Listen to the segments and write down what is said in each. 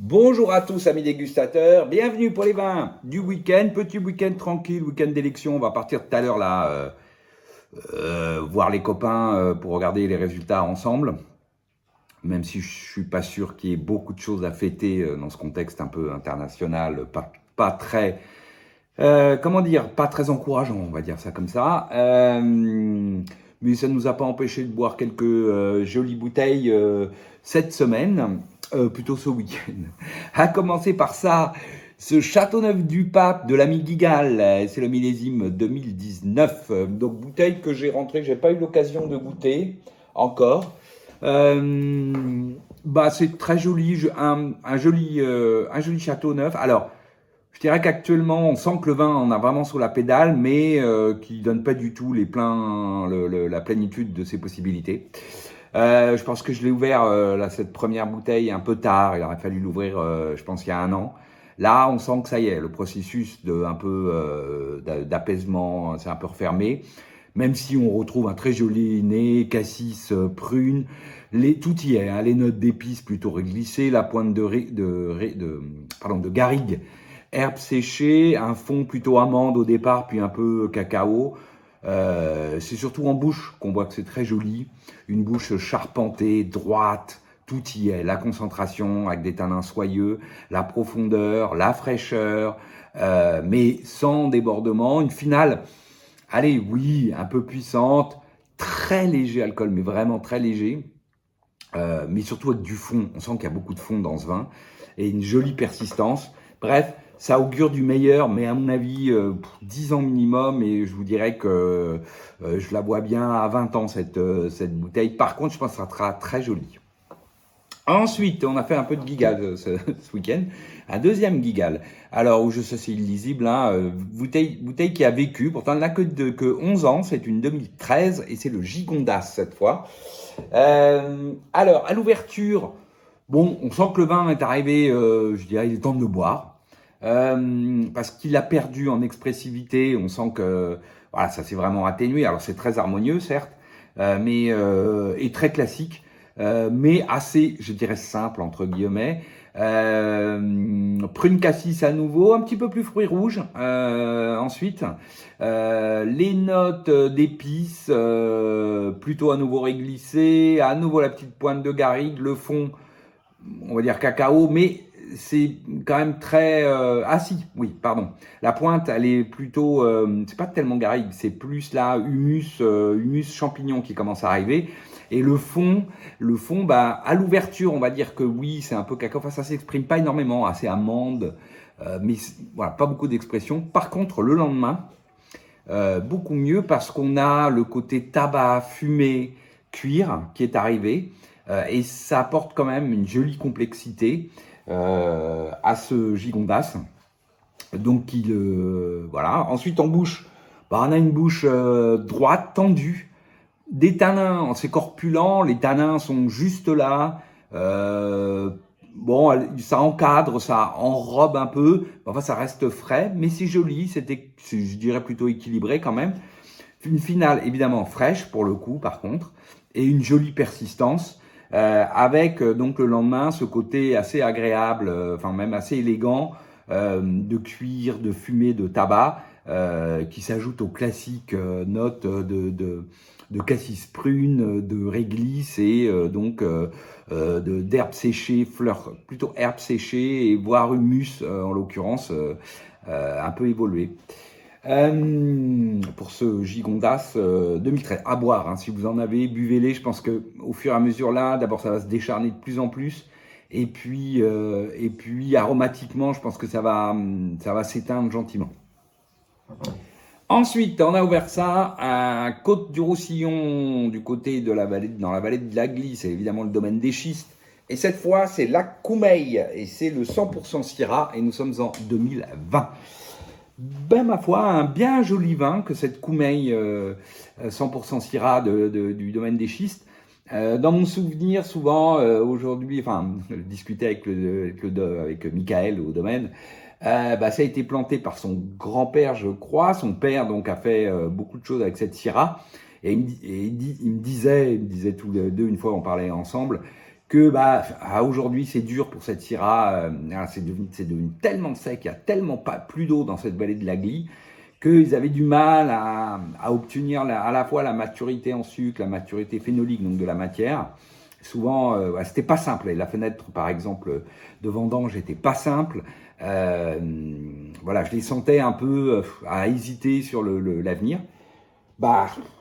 Bonjour à tous amis dégustateurs, bienvenue pour les vins du week-end, petit week-end tranquille, week-end d'élection. On va partir tout à l'heure là, voir les copains pour regarder les résultats ensemble, même si je suis pas sûr qu'il y ait beaucoup de choses à fêter dans ce contexte un peu international, pas très, comment dire, pas très encourageant, on va dire ça comme ça. Mais ça ne nous a pas empêché de boire quelques jolies bouteilles cette semaine, plutôt ce week-end. À commencer par ça, ce Châteauneuf-du-Pape de l'ami Guigal, c'est le millésime 2019. Donc bouteille que j'ai rentrée, j'ai pas eu l'occasion de goûter encore. C'est très joli, un joli Châteauneuf. Alors, je dirais qu'actuellement, on sent que le vin en a vraiment sur la pédale, mais qui donne pas du tout la plénitude de ses possibilités. Je pense que je l'ai ouvert, cette première bouteille un peu tard. Il aurait fallu l'ouvrir, je pense, il y a un an. Là, on sent que ça y est, le processus d'apaisement s'est un peu refermé. Même si on retrouve un très joli nez, cassis, prune, tout y est, hein, les notes d'épices plutôt réglissées, la pointe de garrigue, herbes séchées, un fond plutôt amande au départ, puis un peu cacao. C'est surtout en bouche qu'on voit que c'est très joli. Une bouche charpentée, droite, tout y est. La concentration avec des tanins soyeux, la profondeur, la fraîcheur, mais sans débordement. Une finale, allez, oui, un peu puissante, très léger alcool, mais vraiment très léger. Mais surtout avec du fond. On sent qu'il y a beaucoup de fond dans ce vin et une jolie persistance. Bref, ça augure du meilleur, mais à mon avis, 10 ans minimum, et je vous dirais que je la vois bien à 20 ans, cette bouteille. Par contre, je pense que ça sera très joli. Ensuite, on a fait un peu de gigal ce week-end. Un deuxième gigal. Alors, où je sais, c'est illisible, hein, bouteille qui a vécu. Pourtant, elle n'a que 11 ans. C'est une 2013 et c'est le Gigondas cette fois. Alors, à l'ouverture, bon, on sent que le vin est arrivé, je dirais, il est temps de le boire. Parce qu'il a perdu en expressivité. On sent que voilà, ça s'est vraiment atténué. Alors, c'est très harmonieux, certes, et très classique. Mais assez, je dirais, simple, entre guillemets. Prune cassis à nouveau, un petit peu plus fruits rouges. Ensuite, les notes d'épices, plutôt à nouveau réglissées, à nouveau la petite pointe de garrigue, le fond, on va dire cacao, mais c'est quand même très... Ah si, oui, pardon. La pointe, elle est plutôt... c'est pas tellement garrigue, c'est plus là, humus champignon qui commence à arriver. Et le fond, à l'ouverture, on va dire que oui, c'est un peu cacao. Enfin, ça s'exprime pas énormément, assez amande, mais voilà, pas beaucoup d'expression. Par contre, le lendemain, beaucoup mieux parce qu'on a le côté tabac, fumé, cuir qui est arrivé. Et ça apporte quand même une jolie complexité à ce Gigondas. Donc, voilà. Ensuite, en bouche, on a une bouche droite, tendue. Des tanins, c'est corpulent, les tanins sont juste là. Ça encadre, ça enrobe un peu. Enfin, ça reste frais, mais c'est joli. Je dirais, plutôt équilibré quand même. Une finale évidemment fraîche pour le coup, par contre, et une jolie persistance. Avec donc le lendemain ce côté assez agréable, enfin même assez élégant, de cuir, de fumée, de tabac, qui s'ajoute aux classiques notes de cassis prune, de réglisse et d'herbes séchées, fleurs, plutôt herbes séchées et voire humus en l'occurrence, un peu évolué. Pour ce Gigondas 2013, à boire, hein, si vous en avez, buvez-les. Je pense que au fur et à mesure là, d'abord ça va se décharner de plus en plus, et puis aromatiquement, je pense que ça va s'éteindre gentiment. Ensuite, on a ouvert ça à Côte-du-Roussillon, du côté de dans la vallée de la Gly, c'est évidemment le domaine des schistes. Et cette fois, c'est la Coumeille, et c'est le 100% Syrah, et nous sommes en 2020. Ma foi, un bien joli vin que cette Coumeille 100% Syrah du domaine des schistes. Dans mon souvenir, souvent, aujourd'hui, je discutais avec Michael au domaine, ça a été planté par son grand-père, je crois. Son père donc a fait beaucoup de choses avec cette Syrah. Et il me disait tous les deux, une fois on parlait ensemble, que aujourd'hui c'est dur pour cette Syrah, c'est devenu tellement sec, il y a tellement pas plus d'eau dans cette vallée de la Glie, qu'ils avaient du mal à obtenir à la fois la maturité en sucre, la maturité phénolique, donc de la matière. Souvent, c'était pas simple. Et la fenêtre, par exemple, de vendange était pas simple. Voilà, je les sentais un peu à hésiter sur l'avenir.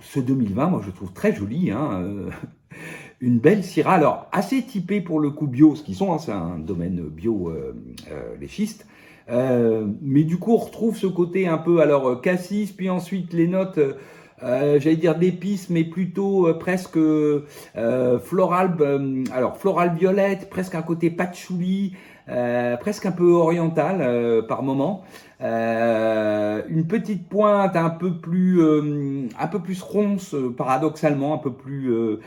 Ce 2020, moi, je trouve très joli. Une belle Syrah, alors assez typée pour le coup bio, ce qu'ils sont, c'est un domaine bio, les schistes. Mais du coup, on retrouve ce côté un peu, alors cassis, puis ensuite les notes, j'allais dire d'épices, mais plutôt presque floral, alors floral violette, presque un côté patchouli, presque un peu oriental par moment. Une petite pointe un peu plus ronce, paradoxalement, un peu plus,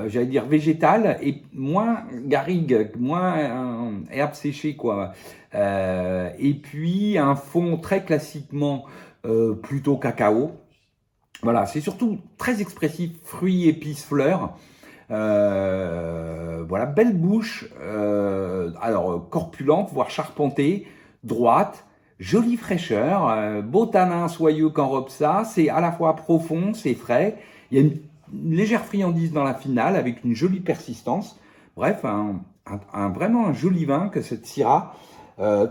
j'allais dire végétale, et moins garrigue, moins herbe séchée, quoi. Et puis un fond très classiquement plutôt cacao. Voilà, c'est surtout très expressif, fruits, épices, fleurs. Voilà, belle bouche, alors corpulente, voire charpentée, droite, jolie fraîcheur, beau tanin soyeux qu'enrobe ça, c'est à la fois profond, c'est frais, il y a une légère friandise dans la finale avec une jolie persistance. Bref, vraiment un joli vin que cette Syrah,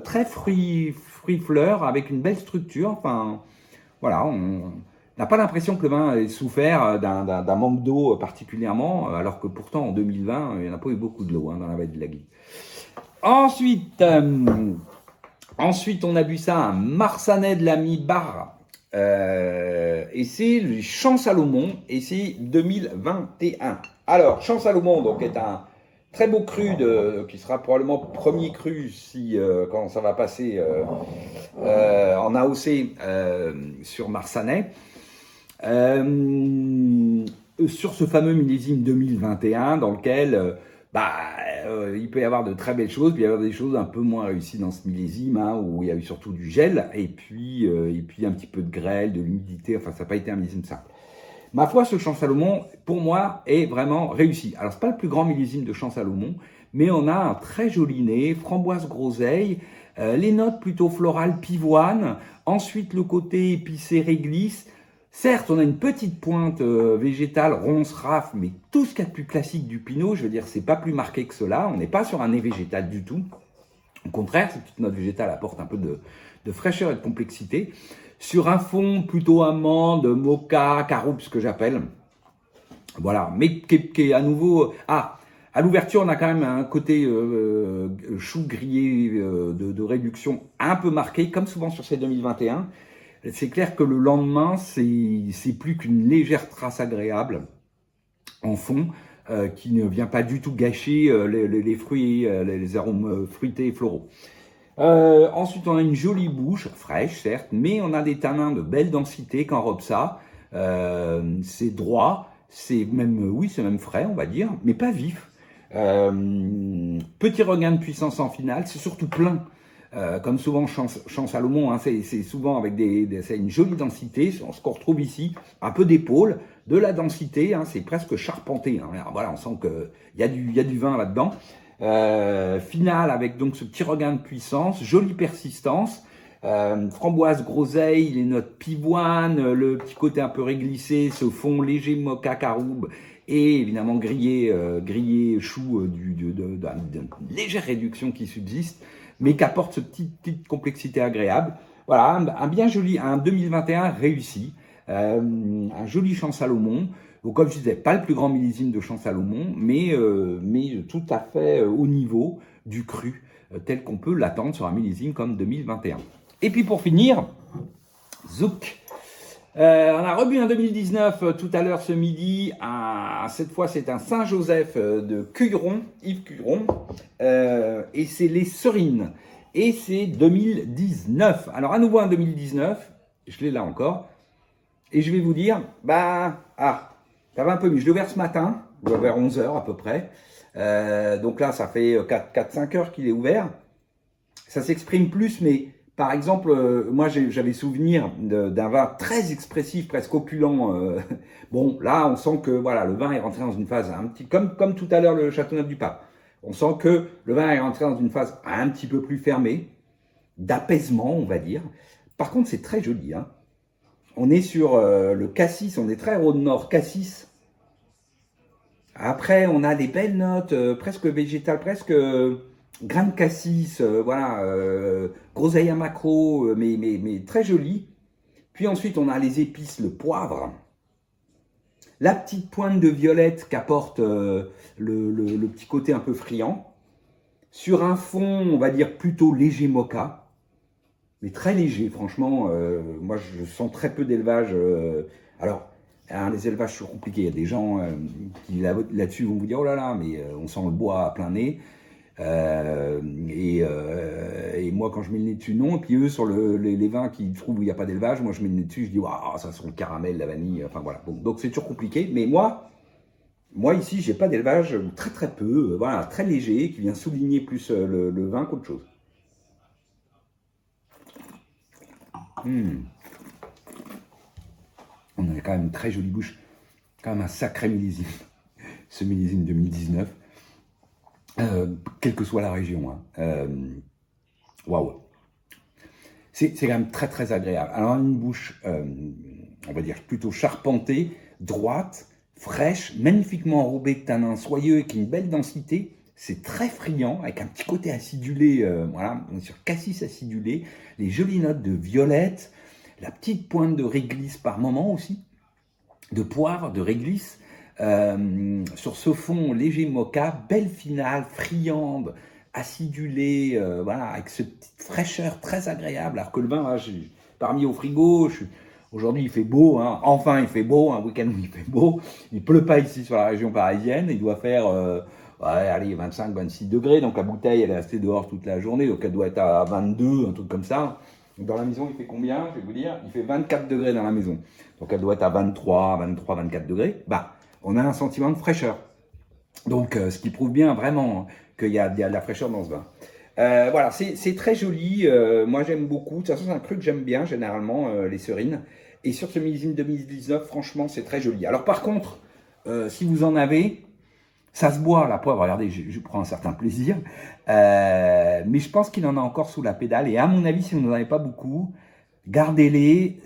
très fruits-fleurs avec une belle structure. Enfin, voilà, on n'a pas l'impression que le vin ait souffert d'un manque d'eau particulièrement, alors que pourtant en 2020, il n'y en a pas eu beaucoup de l'eau dans la vallée de la Glie. Ensuite, on a bu ça, un Marsanais de l'ami Barre, et c'est le Champ Salomon, et c'est 2021. Alors, Champ Salomon, donc, est un très beau cru qui sera probablement premier cru quand ça va passer en AOC sur Marsanais. Sur ce fameux millésime 2021 dans lequel il peut y avoir de très belles choses, puis il y avoir des choses un peu moins réussies dans ce millésime, où il y a eu surtout du gel, et puis un petit peu de grêle, de l'humidité, enfin ça n'a pas été un millésime simple. Ma foi, ce Champ Salomon, pour moi, est vraiment réussi. Alors, c'est pas le plus grand millésime de Champ Salomon, mais on a un très joli nez, framboise groseille, les notes plutôt florales pivoine, ensuite le côté épicé réglisse. Certes, on a une petite pointe végétale, ronce, raf, mais tout ce qu'il y a de plus classique du Pinot, je veux dire, c'est pas plus marqué que cela. On n'est pas sur un nez végétal du tout. Au contraire, cette petite note végétale apporte un peu de fraîcheur et de complexité. Sur un fond plutôt amande, mocha, caroube, ce que j'appelle. Voilà, mais qui est à nouveau... à l'ouverture, on a quand même un côté chou grillé de réduction un peu marqué, comme souvent sur ces 2021. C'est clair que le lendemain, c'est plus qu'une légère trace agréable en fond, qui ne vient pas du tout gâcher les fruits, les arômes fruités et floraux. Ensuite, on a une jolie bouche, fraîche certes, mais on a des tanins de belle densité qu'enrobe ça. C'est droit, c'est même frais, on va dire, mais pas vif. Petit regain de puissance en finale, c'est surtout plein. Comme souvent Champ Salomon, c'est souvent avec c'est une jolie densité, ce qu'on retrouve ici, un peu d'épaule, de la densité, c'est presque charpenté. Alors, voilà, on sent qu'il y a du vin là-dedans. Finale avec donc ce petit regain de puissance, jolie persistance, framboise groseille, les notes pivoine, le petit côté un peu réglissé, ce fond léger mocha caroube et évidemment grillé chou d'une légère réduction qui subsiste, mais qu'apporte ce petite complexité agréable. Voilà, un bien joli, un 2021 réussi, un joli Champ Salomon. Donc, comme je disais, pas le plus grand millésime de Champ Salomon, mais tout à fait au niveau du cru, tel qu'on peut l'attendre sur un millésime comme 2021. Et puis pour finir, Zouk. On a rebu un 2019 tout à l'heure ce midi. Cette fois, c'est un Saint-Joseph de Cuilleron, Yves Cuilleron, et c'est les Serines. Et c'est 2019. Alors, à nouveau un 2019, je l'ai là encore, et je vais vous dire, ça va un peu mieux. Je l'ai ouvert ce matin, vers 11h à peu près. Donc là, ça fait 4-5 heures qu'il est ouvert. Ça s'exprime plus, mais par exemple, moi j'avais souvenir d'un vin très expressif, presque opulent. Bon, là, on sent que voilà, le vin est rentré dans une phase un petit, comme tout à l'heure le Châteauneuf du Pape. On sent que le vin est rentré dans une phase un petit peu plus fermée, d'apaisement, on va dire. Par contre, c'est très joli. Hein. On est sur le cassis, on est très haut de nord, cassis. Après, on a des belles notes, presque végétales, presque grain de cassis, voilà, groseille à macro, mais très joli. Puis ensuite, on a les épices, le poivre. La petite pointe de violette qu'apporte le petit côté un peu friand. Sur un fond, on va dire plutôt léger mocha, mais très léger, franchement. Moi, je sens très peu d'élevage. Alors, hein, les élevages sont compliqués. Il y a des gens qui là-dessus vont vous dire « Oh là là, mais on sent le bois à plein nez ». Et moi, quand je mets le nez dessus, non. Et puis eux, sur les vins qui trouvent où il n'y a pas d'élevage, moi, je mets le nez dessus, je dis « Waouh, ça sent le caramel, la vanille ». Enfin, voilà. Donc, c'est toujours compliqué. Mais moi ici, j'ai pas d'élevage, très très peu. Voilà, très léger, qui vient souligner plus le vin qu'autre chose. On a quand même une très jolie bouche. Quand même un sacré millésime. Ce millésime 2019. Quelle que soit la région. Waouh. C'est quand même très très agréable. Alors une bouche, on va dire plutôt charpentée, droite, fraîche, magnifiquement enrobée de tanins soyeux et qui a une belle densité. C'est très friand, avec un petit côté acidulé, voilà, on est sur cassis acidulé, les jolies notes de violette, la petite pointe de réglisse par moment aussi, de poivre, de réglisse, sur ce fond léger mocha, belle finale, friande, acidulée, voilà, avec cette petite fraîcheur très agréable, alors que le vin, là, j'ai pas remis au frigo, aujourd'hui il fait beau, hein, enfin il fait beau, un week-end où il fait beau, il pleut pas ici sur la région parisienne, il doit faire ouais, allez, 25-26 degrés, donc la bouteille elle est restée dehors toute la journée, donc elle doit être à 22, un truc comme ça. Dans la maison, il fait combien? Je vais vous dire, il fait 24 degrés dans la maison. Donc elle doit être à 23, 24 degrés. Bah, on a un sentiment de fraîcheur. Donc ce qui prouve bien vraiment qu'il y a de la fraîcheur dans ce vin. Voilà, c'est très joli. Moi j'aime beaucoup. De toute façon, c'est un cru que j'aime bien généralement, les Serines. Et sur ce millésime 2019, franchement, c'est très joli. Alors par contre, si vous en avez, ça se boit, la poivre, regardez, je prends un certain plaisir. Mais je pense qu'il en a encore sous la pédale. Et à mon avis, si vous n'en avez pas beaucoup, gardez-les.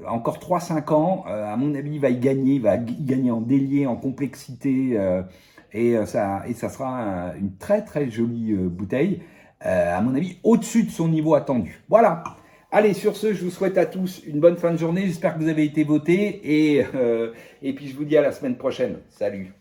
Encore 3-5 ans, à mon avis, il va y gagner en délié, en complexité. Et ça sera une très très jolie bouteille. À mon avis, au-dessus de son niveau attendu. Voilà. Allez, sur ce, je vous souhaite à tous une bonne fin de journée. J'espère que vous avez été votés. Et puis, je vous dis à la semaine prochaine. Salut.